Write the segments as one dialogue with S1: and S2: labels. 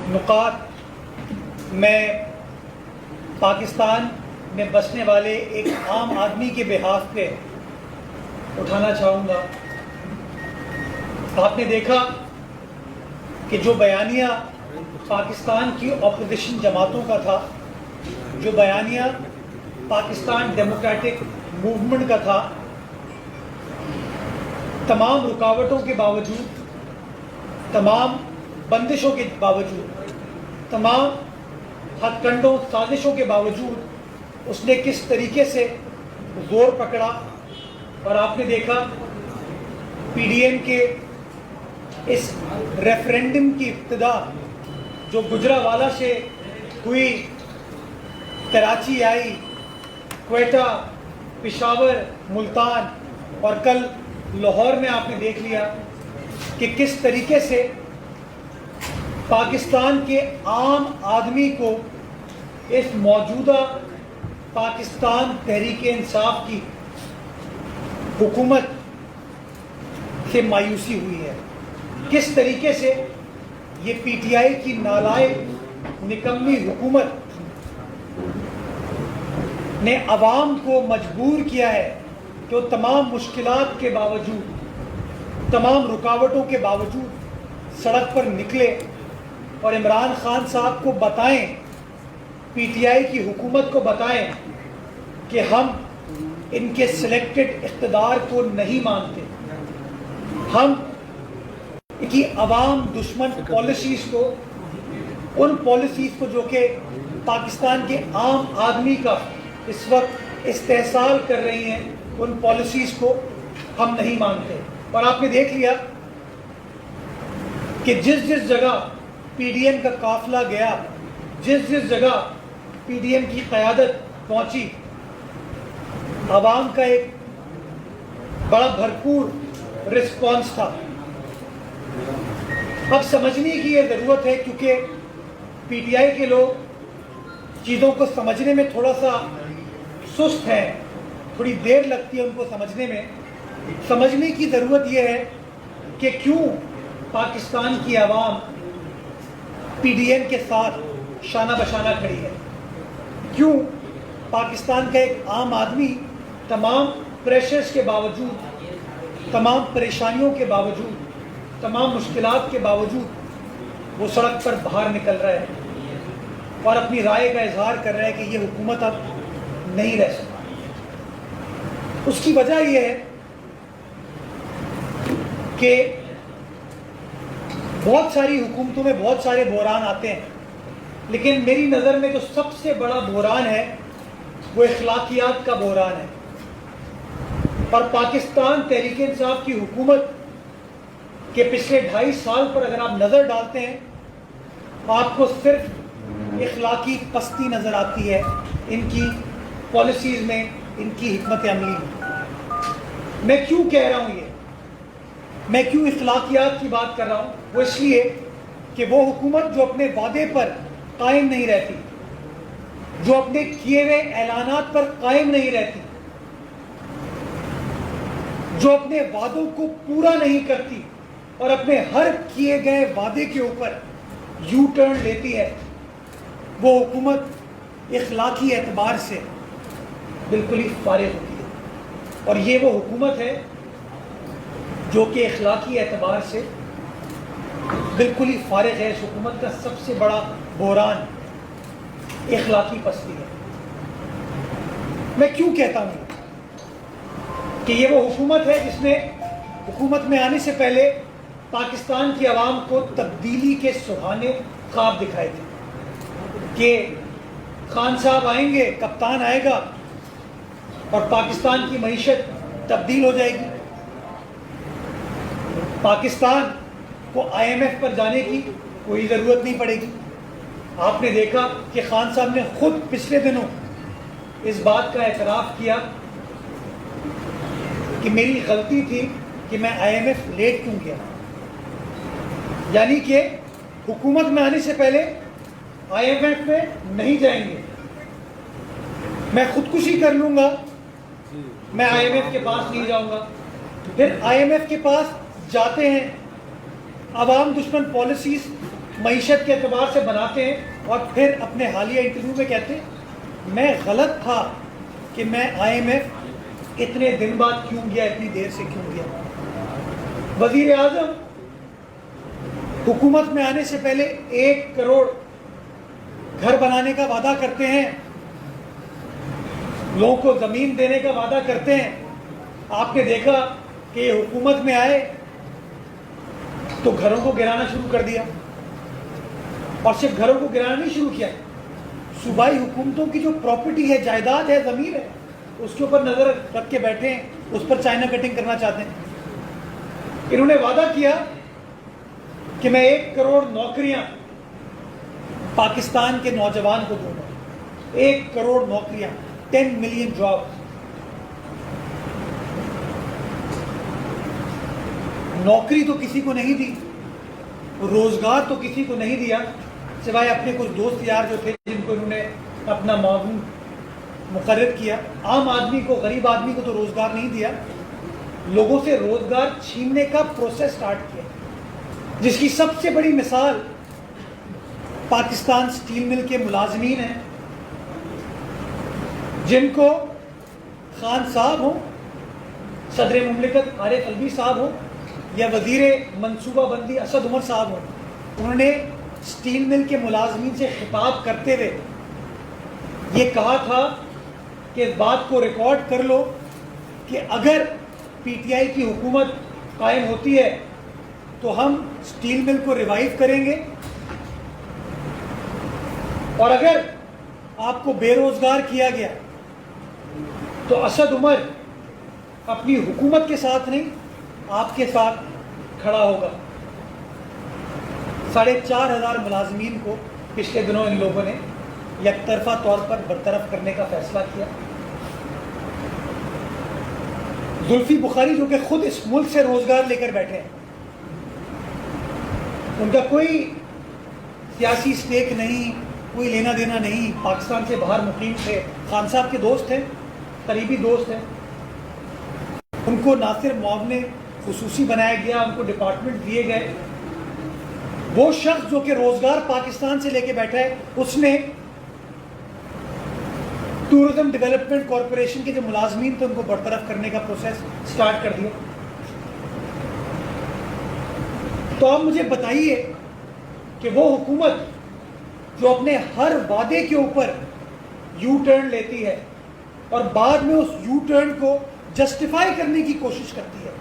S1: نکات میں پاکستان میں بسنے والے ایک عام آدمی کے بحاف پہ اٹھانا چاہوں گا۔ آپ نے دیکھا کہ جو بیانیہ پاکستان کی اپوزیشن جماعتوں کا تھا، جو بیانیہ پاکستان ڈیموکریٹک موومنٹ کا تھا، تمام رکاوٹوں کے باوجود، تمام بندشوں کے باوجود، تمام ہتھ کنڈوں سازشوں کے باوجود اس نے کس طریقے سے زور پکڑا۔ اور آپ نے دیکھا پی ڈی ایم کے اس ریفرینڈم کی ابتدا جو گجرانوالہ سے ہوئی، کراچی آئی، کوئٹہ، پشاور، ملتان اور کل لاہور میں آپ نے دیکھ لیا کہ کس طریقے سے پاکستان کے عام آدمی کو اس موجودہ پاکستان تحریک انصاف کی حکومت سے مایوسی ہوئی ہے، کس طریقے سے یہ پی ٹی آئی کی نالائق نکمی حکومت نے عوام کو مجبور کیا ہے کہ وہ تمام مشکلات کے باوجود، تمام رکاوٹوں کے باوجود سڑک پر نکلے اور عمران خان صاحب کو بتائیں، پی ٹی آئی کی حکومت کو بتائیں کہ ہم ان کے سلیکٹڈ اقتدار کو نہیں مانتے، ہم کی عوام دشمن پالیسیز کو، ان پالیسیز کو جو کہ پاکستان کے عام آدمی کا اس وقت استحصال کر رہی ہیں، ان پالیسیز کو ہم نہیں مانتے۔ اور آپ نے دیکھ لیا کہ جس جس جگہ پی ڈی ایم کا قافلہ گیا، جس جس جگہ پی ڈی ایم کی قیادت پہنچی، عوام کا ایک بڑا بھرپور رسپانس تھا۔ اب سمجھنے کی یہ ضرورت ہے، کیونکہ پی ٹی آئی کے لوگ چیزوں کو سمجھنے میں تھوڑا سا سست ہیں، تھوڑی دیر لگتی ہے ان کو سمجھنے میں۔ سمجھنے کی ضرورت یہ ہے کہ کیوں پاکستان کی عوام پی ڈی ایم کے ساتھ شانہ بشانہ کھڑی ہے، کیوں پاکستان کا ایک عام آدمی تمام پریشرز کے باوجود، تمام پریشانیوں کے باوجود، تمام مشکلات کے باوجود وہ سڑک پر باہر نکل رہا ہے اور اپنی رائے کا اظہار کر رہا ہے کہ یہ حکومت اب نہیں رہ سکتی۔ اس کی وجہ یہ ہے کہ بہت ساری حکومتوں میں بہت سارے بحران آتے ہیں، لیکن میری نظر میں جو سب سے بڑا بحران ہے وہ اخلاقیات کا بحران ہے۔ اور پاکستان تحریک انصاف کی حکومت کے پچھلے 2.5 سال پر اگر آپ نظر ڈالتے ہیں تو آپ کو صرف اخلاقی پستی نظر آتی ہے ان کی پالیسیز میں، ان کی حکمت عملی میں۔ میں کیوں کہہ رہا ہوں، میں کیوں اخلاقیات کی بات کر رہا ہوں؟ وہ اس لیے کہ وہ حکومت جو اپنے وعدے پر قائم نہیں رہتی، جو اپنے کیے ہوئے اعلانات پر قائم نہیں رہتی، جو اپنے وعدوں کو پورا نہیں کرتی اور اپنے ہر کیے گئے وعدے کے اوپر یو ٹرن لیتی ہے، وہ حکومت اخلاقی اعتبار سے بالکل ہی فارغ ہوتی ہے۔ اور یہ وہ حکومت ہے جو کہ اخلاقی اعتبار سے بالکل ہی فارغ ہے۔ اس حکومت کا سب سے بڑا بحران اخلاقی پستی ہے۔ میں کیوں کہتا ہوں کہ یہ وہ حکومت ہے جس نے حکومت میں آنے سے پہلے پاکستان کی عوام کو تبدیلی کے سہانے خواب دکھائے تھے کہ خان صاحب آئیں گے، کپتان آئے گا اور پاکستان کی معیشت تبدیل ہو جائے گی، پاکستان کو آئی ایم ایف پر جانے کی کوئی ضرورت نہیں پڑے گی۔ آپ نے دیکھا کہ خان صاحب نے خود پچھلے دنوں اس بات کا اعتراف کیا کہ میری غلطی تھی کہ میں آئی ایم ایف لیٹ کیوں گیا، یعنی کہ حکومت میں آنے سے پہلے آئی ایم ایف میں نہیں جائیں گے، میں خودکشی کر لوں گا، میں آئی ایم ایف کے پاس نہیں جاؤں گا۔ پھر آئی ایم ایف کے پاس جاتے ہیں، عوام دشمن پالیسیز معیشت کے اعتبار سے بناتے ہیں اور پھر اپنے حالیہ انٹرویو میں کہتے ہیں میں غلط تھا کہ میں IMF اتنے دن بعد کیوں گیا, اتنی دیر سے کیوں گیا. وزیر اعظم حکومت میں آنے سے پہلے 1 کروڑ گھر بنانے کا وعدہ کرتے ہیں, لوگوں کو زمین دینے کا وعدہ کرتے ہیں. آپ نے دیکھا کہ یہ حکومت میں آئے تو گھروں کو گرانا شروع کر دیا, اور صرف گھروں کو گرانا نہیں شروع کیا, صوبائی حکومتوں کی جو پراپرٹی ہے, جائیداد ہے, زمین ہے, اس کے اوپر نظر رکھ کے بیٹھے ہیں, اس پر چائنا کٹنگ کرنا چاہتے ہیں. انہوں نے وعدہ کیا کہ میں 1 کروڑ نوکریاں پاکستان کے نوجوان کو دوں گا. 1 کروڑ نوکریاں, 10 ملین جاب. نوکری تو کسی کو نہیں دی, روزگار تو کسی کو نہیں دیا, سوائے اپنے کچھ دوست یار جو تھے جن کو انہوں نے اپنا معاون مقرر کیا. عام آدمی کو, غریب آدمی کو تو روزگار نہیں دیا. لوگوں سے روزگار چھیننے کا پروسیس سٹارٹ کیا, جس کی سب سے بڑی مثال پاکستان سٹیل مل کے ملازمین ہیں, جن کو خان صاحب ہوں, صدر مملکت عارف الوی صاحب ہوں, یا وزیر منصوبہ بندی اسد عمر صاحب ہوں, انہوں نے سٹیل مل کے ملازمین سے خطاب کرتے ہوئے یہ کہا تھا کہ اس بات کو ریکارڈ کر لو کہ اگر PTI کی حکومت قائم ہوتی ہے تو ہم سٹیل مل کو ریوائیو کریں گے, اور اگر آپ کو بے روزگار کیا گیا تو اسد عمر اپنی حکومت کے ساتھ نہیں, آپ کے ساتھ کھڑا ہوگا. 4,500 ملازمین کو پچھلے دنوں ان لوگوں نے یک طرفہ طور پر برطرف کرنے کا فیصلہ کیا. زلفی بخاری جو کہ خود اس ملک سے روزگار لے کر بیٹھے ہیں, ان کا کوئی سیاسی اسٹیک نہیں, کوئی لینا دینا نہیں, پاکستان سے باہر مقیم تھے, خان صاحب کے دوست ہیں, قریبی دوست ہیں. ان کو نہ صرف معاونے خصوصی بنایا گیا, ان کو ڈپارٹمنٹ دیے گئے. وہ شخص جو کہ روزگار پاکستان سے لے کے بیٹھا ہے, اس نے ٹورزم ڈیولپمنٹ کارپوریشن کے جو ملازمین تھے ان کو برطرف کرنے کا پروسیس سٹارٹ کر دیا. تو آپ مجھے بتائیے کہ وہ حکومت جو اپنے ہر وعدے کے اوپر یو ٹرن لیتی ہے اور بعد میں اس یو ٹرن کو جسٹیفائی کرنے کی کوشش کرتی ہے,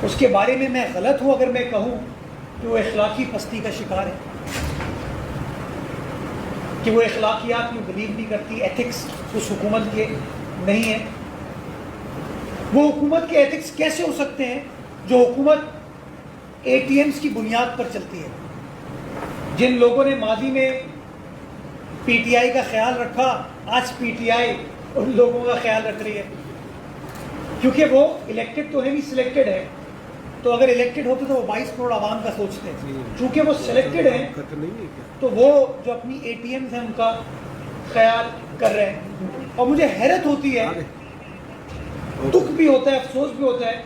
S1: اس کے بارے میں میں غلط ہوں اگر میں کہوں کہ وہ اخلاقی پستی کا شکار ہے, کہ وہ اخلاقیات میں بلیو نہیں کرتی, ایتھکس اس حکومت کے نہیں ہیں. وہ حکومت کے ایتھکس کیسے ہو سکتے ہیں جو حکومت ATMs کی بنیاد پر چلتی ہے. جن لوگوں نے ماضی میں PTI کا خیال رکھا, آج PTI ان لوگوں کا خیال رکھ رہی ہے, کیونکہ وہ الیکٹڈ تو ہے نہیں, سلیکٹڈ ہے. تو اگر الیکٹڈ ہوتے تو وہ 22 کروڑ عوام کا سوچتے ہیں, چونکہ وہ سلیکٹڈ ہیں تو وہ جو اپنی ATMs ہیں ان کا خیال کر رہے ہیں. اور مجھے حیرت ہوتی ہے, دکھ بھی ہوتا ہے, افسوس بھی ہوتا ہے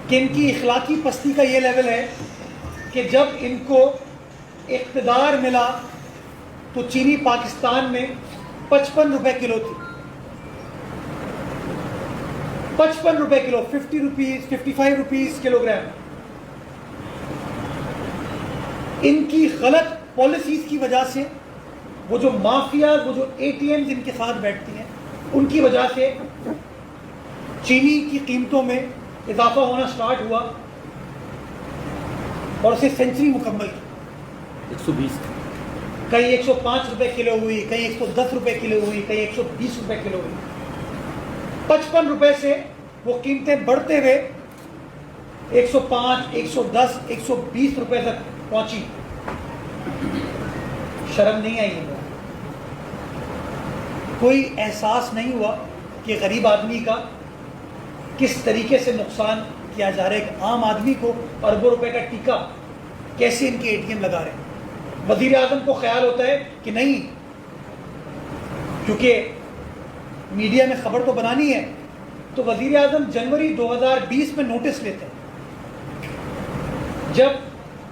S1: کہ ان کی اخلاقی پستی کا یہ لیول ہے کہ جب ان کو اقتدار ملا تو چینی پاکستان میں 55 روپے کلو تھی. 55 روپے کلو, 50 روپیز 55 روپیز کلو گرام. ان کی غلط پالیسیز کی وجہ سے وہ جو مافیا, وہ جو ATMs ان کے ساتھ بیٹھتی ہیں, ان کی وجہ سے چینی کی قیمتوں میں اضافہ ہونا سٹارٹ ہوا اور اسے سینچری مکمل کی.
S2: 120
S1: کہیں 105 روپے کلو ہوئی, کہیں 110 روپے کلو ہوئی, کہیں 120 روپے کلو ہوئی. 55 روپے سے وہ قیمتیں بڑھتے ہوئے 105, 110, 120 روپے تک پہنچی. شرم نہیں آئی ہے, کوئی احساس نہیں ہوا کہ غریب آدمی کا کس طریقے سے نقصان کیا جا رہا ہے, کہ عام آدمی کو اربوں روپے کا ٹیکہ کیسے ان کے ATM لگا رہے ہیں. وزیر اعظم کو خیال ہوتا ہے کہ نہیں, کیونکہ میڈیا میں خبر تو بنانی ہے, تو وزیر اعظم جنوری 2020 میں نوٹس لیتے ہیں. جب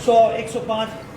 S1: 100, 105,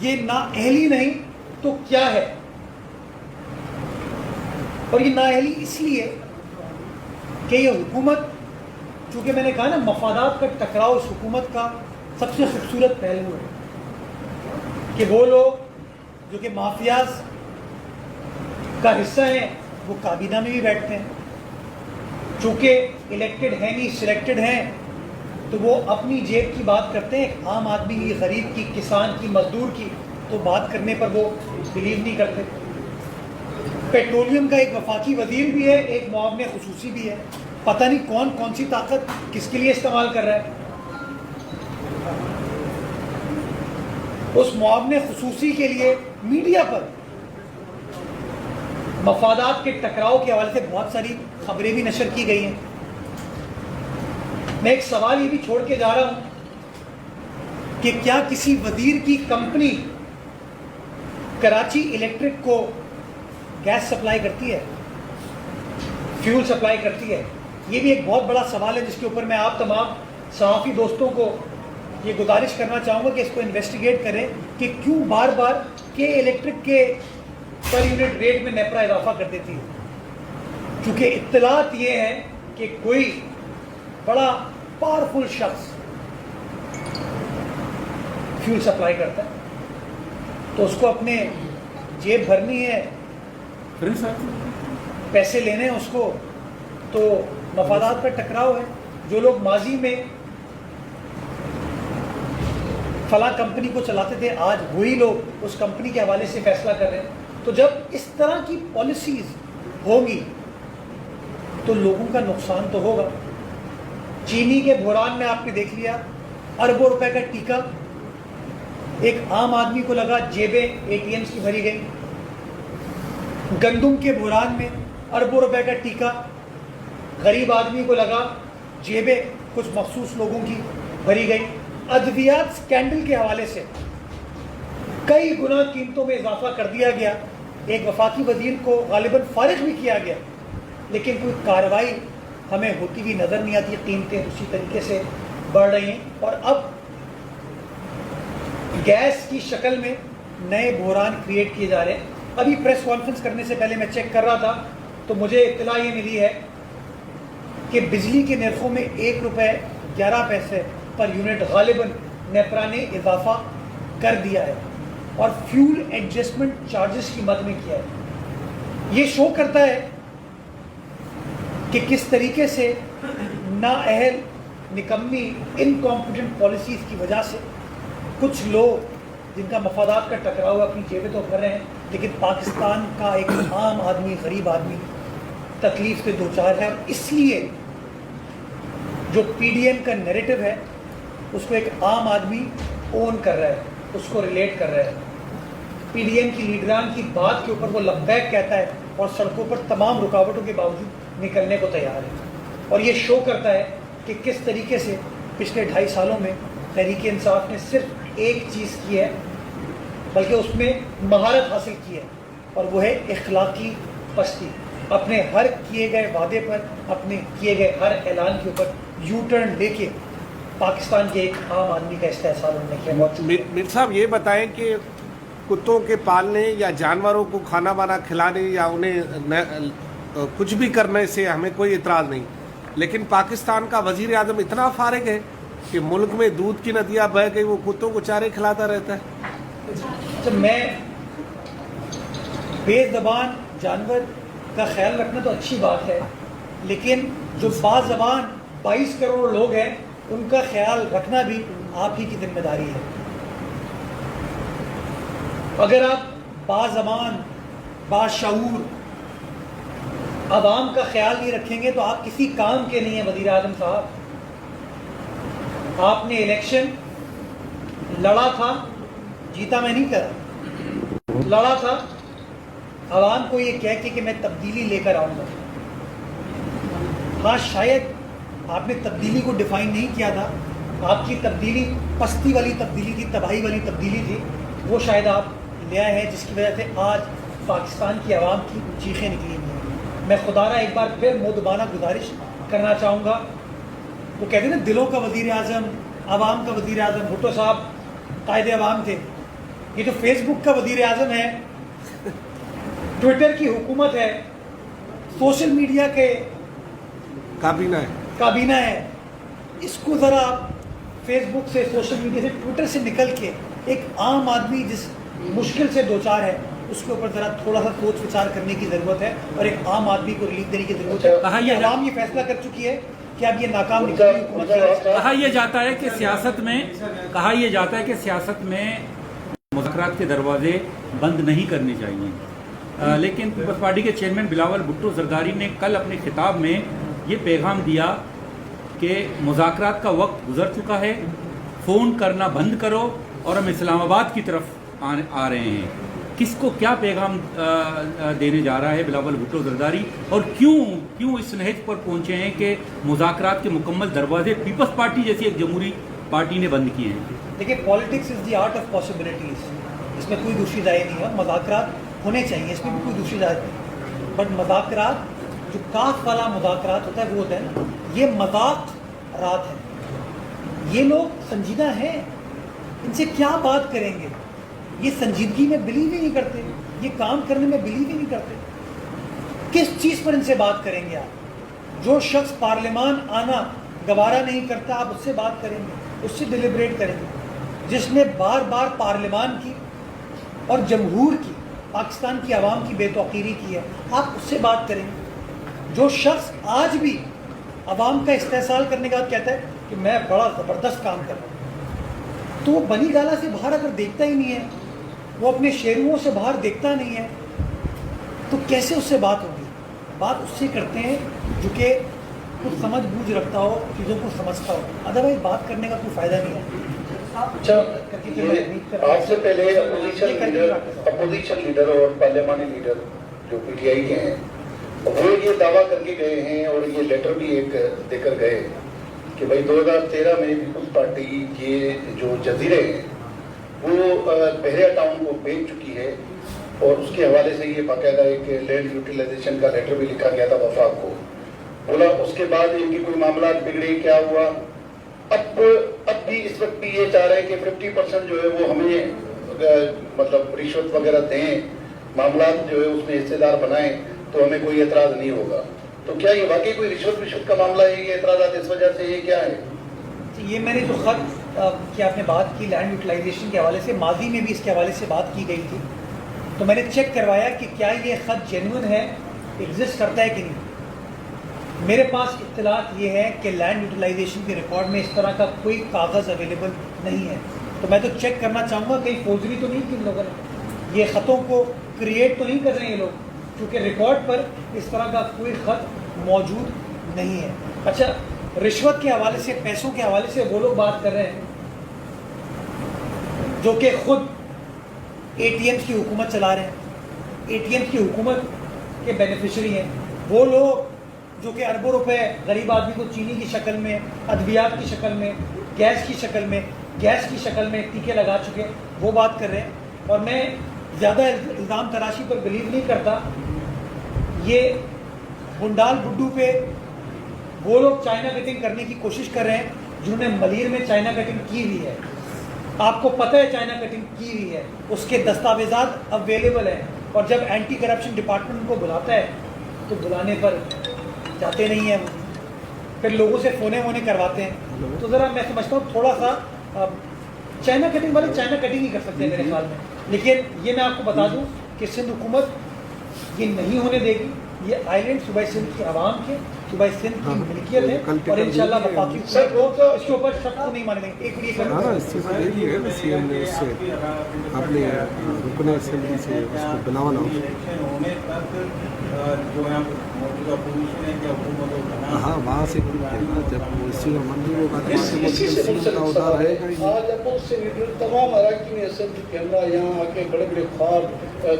S1: یہ نااہلی نہیں تو کیا ہے؟ اور یہ نااہلی اس لیے کہ یہ حکومت، چونکہ میں نے کہا نا مفادات کا ٹکراؤ اس حکومت کا سب سے خوبصورت پہلو ہے کہ وہ لوگ جو کہ مافیاز کا حصہ ہیں وہ کابینہ میں بھی بیٹھتے ہیں، چونکہ الیکٹڈ ہیں نہیں سلیکٹڈ ہیں، تو وہ اپنی جیب کی بات کرتے ہیں، عام آدمی کی، غریب کی، کسان کی، مزدور کی تو بات کرنے پر وہ بلیو نہیں کرتے۔ پیٹرولیم کا ایک وفاقی وزیر بھی ہے، ایک معاون خصوصی بھی ہے، پتہ نہیں کون کون سی طاقت کس کے لیے استعمال کر رہا ہے۔ اس معاون خصوصی کے لیے میڈیا پر مفادات کے ٹکراؤ کے حوالے سے بہت ساری خبریں بھی نشر کی گئی ہیں۔ میں ایک سوال یہ بھی چھوڑ کے جا رہا ہوں کہ کیا کسی وزیر کی کمپنی کراچی الیکٹرک کو گیس سپلائی کرتی ہے، فیول سپلائی کرتی ہے؟ یہ بھی ایک بہت بڑا سوال ہے جس کے اوپر میں آپ تمام صحافی دوستوں کو یہ گزارش کرنا چاہوں گا کہ اس کو انویسٹیگیٹ کریں کہ کیوں بار بار کے الیکٹرک کے پر یونٹ ریٹ میں نیپرا اضافہ کر دیتی ہے، چونکہ اطلاعات یہ ہے کہ کوئی بڑا پاورفل شخص فیول سپلائی کرتا ہے تو اس کو اپنے جیب بھرنی ہے، پیسے لینے ہیں اس کو، تو مفادات کا ٹکراؤ ہے۔ جو لوگ ماضی میں فلاں کمپنی کو چلاتے تھے آج وہی لوگ اس کمپنی کے حوالے سے فیصلہ کر رہے ہیں۔ تو جب اس طرح کی پالیسیز ہوں گی تو لوگوں کا نقصان تو ہوگا۔ چینی کے بحران میں آپ نے دیکھ لیا، اربوں روپے کا ٹیکہ ایک عام آدمی کو لگا، جیبیں اے ٹی ایمز کی بھری گئی۔ گندم کے بحران میں اربوں روپے کا ٹیکہ غریب آدمی کو لگا، جیبیں کچھ مخصوص لوگوں کی بھری گئی۔ ادویات سکینڈل کے حوالے سے کئی گنا قیمتوں میں اضافہ کر دیا گیا، ایک وفاقی وزیر کو غالباً فارغ بھی کیا گیا، لیکن کوئی کارروائی ہمیں ہوتی بھی نظر نہیں آتی۔ قیمتیں اسی طریقے سے بڑھ رہی ہیں، اور اب گیس کی شکل میں نئے بحران کریٹ کیے جا رہے ہیں۔ ابھی پریس کانفرنس کرنے سے پہلے میں چیک کر رہا تھا تو مجھے اطلاع یہ ملی ہے کہ بجلی کے نرخوں میں 1 روپے 11 پیسے پر یونٹ غالباً نیپرا نے اضافہ کر دیا ہے، اور فیول ایڈجسٹمنٹ چارجز کی مد میں کیا ہے۔ یہ شو کرتا ہے کہ کس طریقے سے نااہل، نکمی، انکمپیٹنٹ پالیسیز کی وجہ سے کچھ لوگ جن کا مفادات کا ٹکراؤ اپنی جیبیں تو بھر رہے ہیں، لیکن پاکستان کا ایک عام آدمی، غریب آدمی تکلیف سے دوچار ہے۔ اس لیے جو پی ڈی ایم کا نیریٹو ہے اس کو ایک عام آدمی اون کر رہا ہے، اس کو ریلیٹ کر رہا ہے۔ پی ڈی ایم کی لیڈران کی بات کے اوپر وہ لبیک کہتا ہے اور سڑکوں پر تمام رکاوٹوں کے باوجود نکلنے کو تیار ہے، اور یہ شو کرتا ہے کہ کس طریقے سے پچھلے 2.5 سالوں میں تحریک انصاف نے صرف ایک چیز کی ہے، بلکہ اس میں مہارت حاصل کی ہے، اور وہ ہے اخلاقی پستی۔ اپنے ہر کیے گئے وعدے پر، اپنے کیے گئے ہر اعلان کے اوپر یو ٹرن لے کے پاکستان کے ایک عام آدمی کا استحصال انہوں نے کیا۔
S2: میر صاحب یہ بتائیں کہ کتوں کے پالنے یا جانوروں کو کھانا بانا کھلانے یا انہیں کچھ بھی کرنے سے ہمیں کوئی اعتراض نہیں، لیکن پاکستان کا وزیر اعظم اتنا فارغ ہے کہ ملک میں دودھ کی ندیاں بہہ گئی، وہ کتوں کو چارے کھلاتا رہتا ہے۔
S1: جب میں بے زبان جانور کا خیال رکھنا تو اچھی بات ہے، لیکن جو با زبان 22 کروڑ لوگ ہیں ان کا خیال رکھنا بھی آپ ہی کی ذمہ داری ہے۔ اگر آپ با زبان، با شعور عوام کا خیال نہیں رکھیں گے تو آپ کسی کام کے نہیں ہیں وزیر اعظم صاحب۔ آپ نے الیکشن لڑا تھا، جیتا میں نہیں کرا، لڑا تھا عوام کو یہ کہہ کے کہ میں تبدیلی لے کر آؤں گا۔ ہاں شاید آپ نے تبدیلی کو ڈیفائن نہیں کیا تھا، آپ کی تبدیلی پستی والی تبدیلی تھی، تباہی والی تبدیلی تھی، وہ شاید آپ لے آئے ہیں جس کی وجہ سے آج پاکستان کی عوام کی چیخیں نکلی ہیں۔ میں خدا را ایک بار پھر مودبانہ گزارش کرنا چاہوں گا، وہ کہتے ہیں نا دلوں کا وزیر اعظم، عوام کا وزیر اعظم، بھٹو صاحب قائد عوام تھے، یہ جو فیس بک کا وزیر اعظم ہے, ٹویٹر کی حکومت ہے, سوشل میڈیا کے کابینہ ہے, اس کو ذرا فیس بک سے, سوشل میڈیا سے, ٹویٹر سے نکل کے ایک عام آدمی جس مشکل سے دوچار ہے اس کے اوپر ذرا تھوڑا سا سوچ وچار کرنے کی ضرورت ہے, اور ایک عام آدمی کو ریلیف دینے کی ضرورت ہے. عوام یہ فیصلہ کر چکی ہے کہ اب یہ ناکام نکلی حکومت ہے.
S3: کہا یہ جاتا ہے کہ سیاست میں مذاکرات کے دروازے بند نہیں کرنے چاہیے, لیکن پیپلز پارٹی کے چیئرمین بلاول بھٹو زرداری نے کل اپنے خطاب میں یہ پیغام دیا کہ مذاکرات کا وقت گزر چکا ہے, فون کرنا بند کرو اور ہم اسلام آباد کی طرف آ رہے ہیں. کس کو کیا پیغام دینے جا رہا ہے بلاول بھٹو زرداری, اور کیوں اس نہج پر پہنچے ہیں کہ مذاکرات کے مکمل دروازے پیپلز پارٹی جیسی ایک جمہوری پارٹی نے بند کیے ہیں؟
S1: دیکھیے, politics is the art of possibilities, اس میں کوئی دوسری رائے نہیں ہے. مذاکرات ہونے چاہیے, اس میں بھی کوئی دوسری رائے نہیں, بٹ مذاکرات جو کاف والا مذاکرات ہوتا ہے وہ ہوتا ہے نا, یہ مذاق رات ہے. یہ لوگ سنجیدہ ہیں, ان سے کیا بات کریں گے؟ یہ سنجیدگی میں بلیو ہی نہیں کرتے, یہ کام کرنے میں بلیو ہی نہیں کرتے. کس چیز پر ان سے بات کریں گے آپ؟ جو شخص پارلیمان آنا گوارا نہیں کرتا آپ اس سے بات کریں گے, اس سے ڈیلیبریٹ کریں گے. جس نے بار بار پارلیمان کی اور جمہور کی, پاکستان کی عوام کی بے توقیری کی ہے, آپ اس سے بات کریں گے. جو شخص آج بھی عوام کا استحصال کرنے کے بعد کہتا ہے کہ میں بڑا زبردست کام کر رہا ہوں, تو وہ بنی گالا سے باہر اگر دیکھتا ہی نہیں ہے, وہ اپنے شیروؤں سے باہر دیکھتا نہیں ہے, تو کیسے اس سے بات ہوگی؟ بات اس سے کرتے ہیں جو کہ کچھ سمجھ بوجھ رکھتا ہو, چیزوں کو سمجھتا ہو, ادروائز بات کرنے کا کوئی فائدہ نہیں ہے.
S4: اچھا, آپ سے پہلے اپوزیشن لیڈر اور پارلیمانی لیڈر جو پی ٹی آئی کے ہیں, وہ یہ دعویٰ کر کے گئے ہیں اور یہ لیٹر بھی ایک دے کر گئے کہ بھائی 2013 میں پیپلز پارٹی کے جو جزیرے ہیں وہ بحریہ ٹاؤن کو بیچ چکی ہے, اور اس کے حوالے سے یہ باقاعدہ ایک لینڈ یوٹیلائزیشن کا لیٹر بھی لکھا گیا تھا وفاق کو. بولا اس کے بعد ان کی کوئی معاملات بگڑے, کیا ہوا؟ اب بھی اس وقت بھی یہ چاہ رہے ہیں کہ 50% جو ہے وہ ہمیں مطلب رشوت وغیرہ دیں, معاملات جو ہے اس میں حصے دار بنائیں تو ہمیں کوئی اعتراض نہیں ہوگا. تو کیا یہ واقعی کوئی رشوت کا معاملہ ہے, یہ اعتراضات اس وجہ سے یہ کیا ہے؟
S1: یہ میں نے جو خط کی آپ نے بات کی لینڈ یوٹیلائزیشن کے حوالے سے, ماضی میں بھی اس کے حوالے سے بات کی گئی تھی, تو میں نے چیک کروایا کہ کیا یہ خط جینوئن ہے, ایگزسٹ کرتا ہے کہ نہیں. میرے پاس اطلاعات یہ ہے کہ لینڈ یوٹیلائزیشن کے ریکارڈ میں اس طرح کا کوئی کاغذ اویلیبل نہیں ہے. تو میں تو چیک کرنا چاہوں گا کہیں فوجری تو نہیں کی ان لوگوں نے, یہ خطوں کو کریٹ تو نہیں کر رہے ہیں یہ لوگ, کیونکہ ریکارڈ پر اس طرح کا کوئی خط موجود نہیں ہے. اچھا, رشوت کے حوالے سے, پیسوں کے حوالے سے وہ لوگ بات کر رہے ہیں جو کہ خود اے ٹی ایم کی حکومت چلا رہے ہیں, اے ٹی ایم کی حکومت کے بینیفیشری ہیں. وہ لوگ جو کہ اربوں روپے غریب آدمی کو چینی کی شکل میں, ادویات کی شکل میں, گیس کی شکل میں ٹیکے لگا چکے, وہ بات کر رہے ہیں. اور میں زیادہ الزام تراشی پر بلیو نہیں کرتا. یہ بنڈال بڈو پہ وہ لوگ چائنا کٹنگ کرنے کی کوشش کر رہے ہیں جنہوں نے ملیر میں چائنا کٹنگ کی ہوئی ہے. آپ کو پتہ ہے چائنا کٹنگ کی ہوئی ہے, اس کے دستاویزات اویلیبل ہیں, اور جب اینٹی کرپشن ڈپارٹمنٹ کو بلاتا ہے تو بلانے پر جاتے نہیں ہیں, پھر لوگوں سے فونے کرواتے ہیں. تو ذرا میں سمجھتا ہوں تھوڑا سا چائنا کٹنگ والے چائنا کٹنگ ہی کر سکتے ہیں میرے خیال میں. لیکن یہ میں آپ کو بتا دوں کہ سندھ حکومت یہ نہیں ہونے دے گی. یہ آئی لینڈ صوبہ سندھ کے عوام کے, صوبہ سندھ کی ملکیت ہے, اور انشاءاللہ وفاقی حکومت کو اس کے اوپر شک کو نہیں مانیں گے. ایک
S2: ہاں وہاں سے جب اسی میں منظور ہوگا
S4: آج تمام اراکین اسمبلی کے ہمراہ یہاں آ کے بڑے بڑے خواب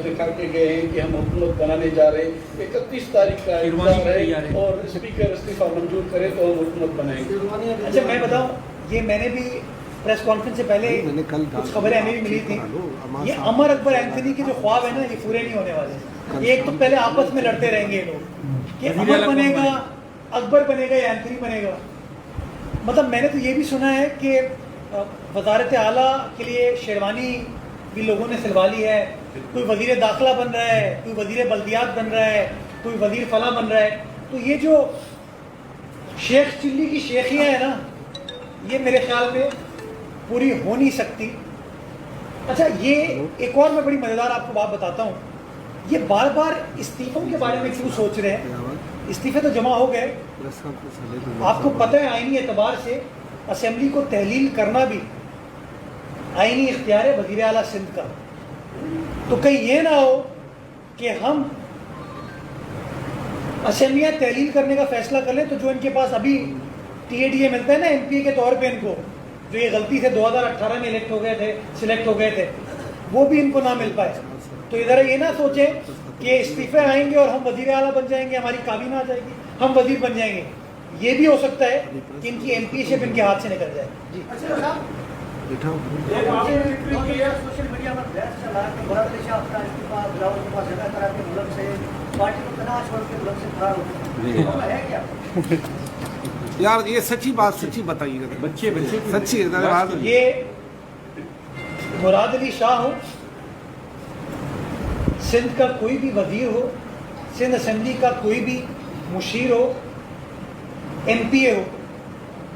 S4: دکھا کے گئے ہیں کہ ہم حکومت بنانے جا رہے ہیں. 31 تاریخ کا اعلان ہے اور اسپیکر استعفیٰ منظور کرے تو ہم حکومت بنائیں گے.
S1: اچھا میں بتاؤں, یہ میں نے بھی پریس کانفرنس سے پہلے کچھ خبریں ہمیں بھی ملی تھیں. یہ عمر اکبر اینتھنی کے جو خواب ہیں نا یہ پورے نہیں ہونے والے. ایک تو پہلے آپس میں لڑتے رہیں گے یہ لوگ کہ عمر بنے گا, اکبر بنے گا یا اینتھنی بنے گا. مطلب میں نے تو یہ بھی سنا ہے کہ وزارت اعلیٰ کے لیے شیروانی بھی لوگوں نے سلوا لی ہے. کوئی وزیر داخلہ بن رہا ہے, کوئی وزیر بلدیات بن رہا ہے, کوئی وزیر فلاں بن رہا ہے. تو یہ جو شیخ چلی کی شیخیاں ہیں نا, یہ میرے خیال میں پوری ہو نہیں سکتی. اچھا, یہ ایک اور میں بڑی مزیدار آپ کو بات بتاتا ہوں. یہ بار بار استعفوں کے بارے میں کیوں سوچ رہے ہیں؟ استعفے تو جمع ہو گئے. آپ کو پتہ ہے آئینی اعتبار سے اسمبلی کو تحلیل کرنا بھی آئینی اختیار ہے وزیر اعلیٰ سندھ کا. تو کہیں یہ نہ ہو کہ ہم اسمبلیاں تحلیل کرنے کا فیصلہ کر لیں تو جو ان کے پاس ابھی ٹی اے ڈی اے ملتا ہے نا ایم پی اے کے طور پہ ان کو, جو یہ غلطی سے 2018 میں سلیکٹ ہو گئے تھے, وہ بھی ان کو نہ مل پائے. تو ادھر یہ نہ سوچیں کہ استعفے آئیں گے اور ہم وزیر اعلیٰ بن جائیں گے, ہماری کابینہ آ جائے گی, ہم وزیر بن جائیں گے. یہ بھی ہو سکتا ہے کہ ان کی ایم پی شپ ان کے ہاتھ سے نکل جائے. جی
S5: سوشل میڈیا پر بحث چل رہا ہے کہ مراد علی شاہ اپنا استعفیٰ بلاول کے پاس جگہ کرا کے ملک سے پارٹی کو تنہا چھوڑ کے ملک سے فرار ہو گئے. ہے کیا
S2: یار یہ سچی بات, سچی بتائیے گا.
S3: بچے
S2: سچی بات.
S1: یہ مراد علی شاہ ہو, سندھ کا کوئی بھی وزیر ہو, سندھ اسمبلی کا کوئی بھی مشیر ہو, ایم پی اے ہو,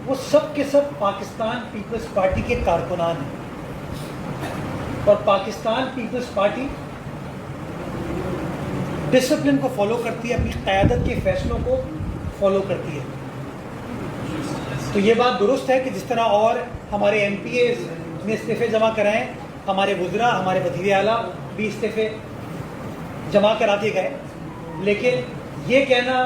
S1: وہ سب کے سب پاکستان پیپلز پارٹی کے کارکنان ہیں. اور پاکستان پیپلز پارٹی ڈسپلن کو فالو کرتی ہے, اپنی قیادت کے فیصلوں کو فالو کرتی ہے. تو یہ بات درست ہے کہ جس طرح اور ہمارے ایم پی اے نے استعفے جمع کرائے, ہمارے وزراء, ہمارے وزیر اعلیٰ بھی استعفے جمع کرا کے گئے. لیکن یہ کہنا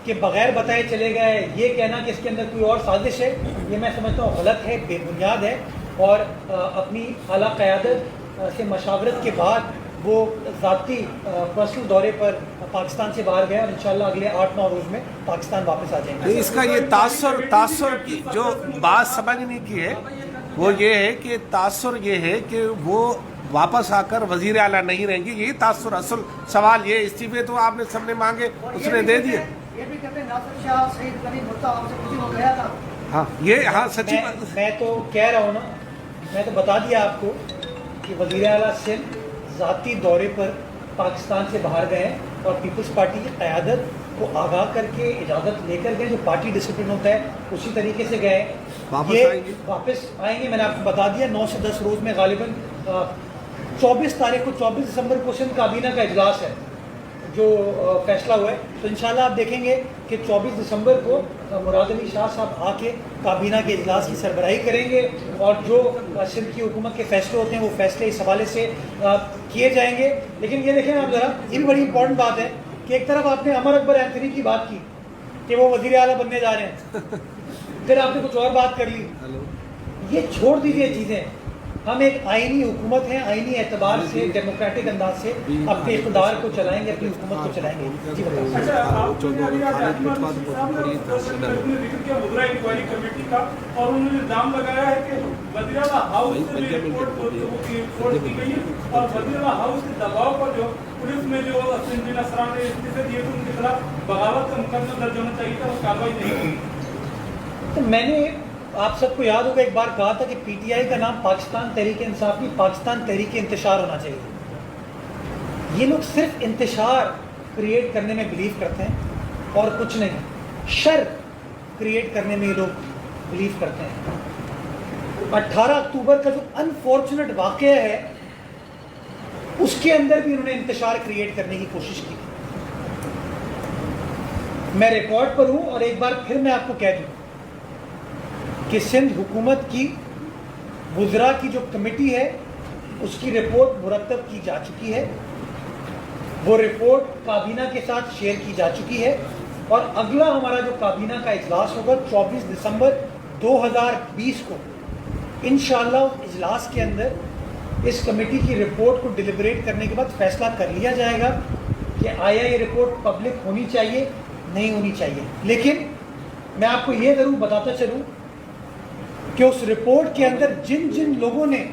S1: کہ بغیر بتائے چلے گئے, یہ کہنا کہ اس کے اندر کوئی اور سازش ہے, یہ میں سمجھتا ہوں غلط ہے, بے بنیاد ہے. اور اپنی اعلیٰ قیادت سے مشاورت کے بعد وہ ذاتی پرسنل دورے پر پاکستان سے باہر گئے اور انشاءاللہ اگلے 8-9 روز میں پاکستان واپس آ جائیں گے.
S2: اس کا یہ تاثر کی جو بات سمجھنے کی ہے وہ یہ ہے کہ تاثر یہ ہے کہ وہ واپس آ کر وزیر اعلیٰ نہیں رہیں گے. یہی تاثر, اصل سوال یہ. استعفے تو آپ نے سب نے مانگے, اس نے دے دیے.
S5: یہ بھی کہتے ہیں ناصر شاہ سعید غنی مرتا آپ سے کچھ ہو گیا تھا.
S2: ہاں یہ ہاں سچی بات.
S1: میں تو کہہ رہا ہوں نا, میں تو بتا دیا آپ کو کہ وزیر اعلیٰ سندھ ذاتی دورے پر پاکستان سے باہر گئے ہیں اور پیپلز پارٹی کی قیادت کو آگاہ کر کے اجازت لے کر گئے, جو پارٹی ڈسپلن ہوتا ہے اسی طریقے سے گئے. واپس آئیں گے. میں نے آپ کو بتا دیا 9 سے 10 روز میں غالباً 24 تاریخ کو 24 دسمبر کو سندھ کابینہ کا اجلاس ہے جو فیصلہ ہوا ہے. تو انشاءاللہ آپ دیکھیں گے کہ 24 دسمبر کو مراد علی شاہ صاحب آ کے کابینہ کے اجلاس کی سربراہی کریں گے اور جو سندھ کی حکومت کے فیصلے ہوتے ہیں وہ فیصلے اس حوالے سے کیے جائیں گے. لیکن یہ دیکھیں آپ ذرا, یہ بھی بڑی امپورٹنٹ بات ہے کہ ایک طرف آپ نے عمر اکبر اینتھنی کی بات کی کہ وہ وزیر اعلیٰ بننے جا رہے ہیں, پھر آپ نے کچھ اور بات کر لی. یہ چھوڑ دیجیے چیزیں. ہم ایک آئینی حکومت ہیں, آئینی اعتبار سے ڈیموکریٹک انداز سے اپنے اقتدار کو چلائیں گے, اپنی حکومت کو چلائیں گے. جی
S6: اور انہوں نے الزام لگایا ہے کہ وزیر اعلیٰ ہاؤس سے رپورٹ کی گئی ہے اور وزیر اعلیٰ ہاؤس کے دباؤ پر جو پولیس میں جو سندھ نصران نے استعفے دیے تھے ان کے خلاف بغاوت کا مقدمہ درج ہونا چاہیے تھا, وہ کارروائی نہیں ہوئی.
S1: تو میں نے آپ سب کو یاد ہوگا ایک بار کہا تھا کہ پی ٹی آئی کا نام پاکستان تحریک انصاف کی پاکستان تحریک انتشار ہونا چاہیے. یہ لوگ صرف انتشار کریٹ کرنے میں بلیو کرتے ہیں اور کچھ نہیں. شر کریٹ کرنے میں یہ لوگ بلیو کرتے ہیں. 18 اکتوبر کا جو انفارچونیٹ واقعہ ہے اس کے اندر بھی انہوں نے انتشار کریٹ کرنے کی کوشش کی. میں ریکارڈ پر ہوں اور ایک بار پھر میں آپ کو کہہ دوں کہ سندھ حکومت کی وزراء کی جو کمیٹی ہے اس کی رپورٹ مرتب کی جا چکی ہے. وہ رپورٹ کابینہ کے ساتھ شیئر کی جا چکی ہے اور اگلا ہمارا جو کابینہ کا اجلاس ہوگا 24 دسمبر 2020 کو انشاءاللہ اجلاس کے اندر اس کمیٹی کی رپورٹ کو ڈیلیبریٹ کرنے کے بعد فیصلہ کر لیا جائے گا کہ آیا یہ رپورٹ پبلک ہونی چاہیے نہیں ہونی چاہیے. لیکن میں آپ کو یہ ضرور بتاتا چلوں کہ اس رپورٹ کے اندر جن جن لوگوں نے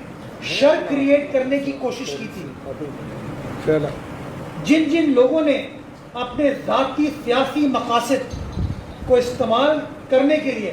S1: شر کریٹ کرنے کی کوشش کی تھی, جن جن لوگوں نے اپنے ذاتی سیاسی مقاصد کو استعمال کرنے کے لیے